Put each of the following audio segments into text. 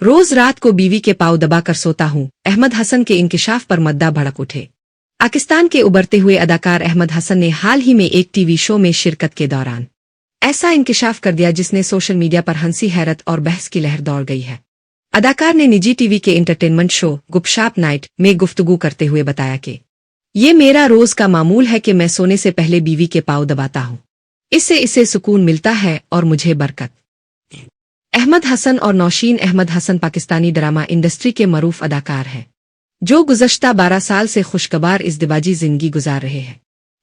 रोज रात को बीवी के पाँव दबाकर सोता हूँ। अहमद हसन के इंकिशाफ पर मद्दा भड़क उठे। पाकिस्तान के उभरते हुए अदाकार अहमद हसन ने हाल ही में एक टीवी शो में शिरकत के दौरान ऐसा इंकिशाफ कर दिया जिसने सोशल मीडिया पर हंसी, हैरत और बहस की लहर दौड़ गई है। अदाकार ने निजी टीवी के एंटरटेनमेंट शो गुपशाप नाइट में गुफ्तगू करते हुए बताया कि ये मेरा रोज का मामूल है कि मैं सोने से पहले बीवी के पाँव दबाता हूँ। इससे इसे सुकून मिलता है और मुझे बरकत। अहमद हसन और नौशीन अहमद हसन पाकिस्तानी ड्रामा इंडस्ट्री के मरूफ अदाकार हैं, जो गुज़श्ता 12 साल से खुशगवार इज़्दिवाजी जिंदगी गुजार रहे हैं।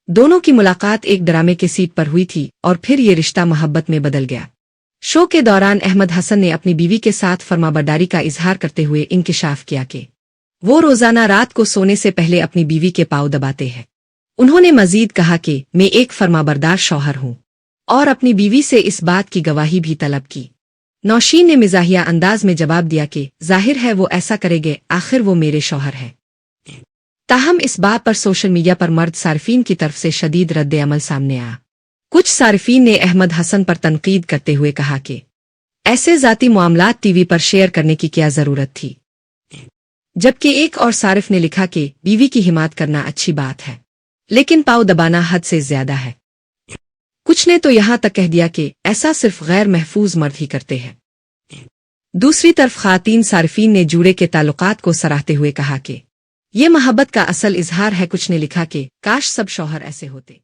दोनों की मुलाकात एक ड्रामे के सीट पर हुई थी और फिर ये रिश्ता मोहब्बत में बदल गया। शो के दौरान अहमद हसन ने अपनी बीवी के साथ फरमाबरदारी का इजहार करते हुए इंकिशाफ किया कि वो रोजाना रात को सोने से पहले अपनी बीवी के पाँव दबाते हैं। उन्होंने मजीद कहा कि मैं एक फरमाबरदार शौहर हूँ और अपनी बीवी से इस बात की गवाही भी तलब की। नौशीन ने मिजाहिया अंदाज में जवाब दिया कि जाहिर है वो ऐसा करेंगे, आखिर वो मेरे शौहर हैं। ताहम इस बात पर सोशल मीडिया पर मर्द सारिफीन की तरफ से शदीद रद्द अमल सामने आया। कुछ सारिफीन ने अहमद हसन पर तनकीद करते हुए कहा कि ऐसे ज़ाती मामलात टीवी पर शेयर करने की क्या ज़रूरत थी, जबकि एक और सारिफ ने लिखा कि बीवी की हिमायत करना अच्छी बात है, लेकिन पाँव दबाना हद से ज्यादा है। कुछ ने तो यहाँ तक कह दिया कि ऐसा सिर्फ गैर महफूज मर्द ही करते हैं। दूसरी तरफ खातीन सारिफीन ने जुड़े के ताल्लुकात को सराहते हुए कहा कि ये मोहब्बत का असल इजहार है। कुछ ने लिखा कि काश सब शौहर ऐसे होते।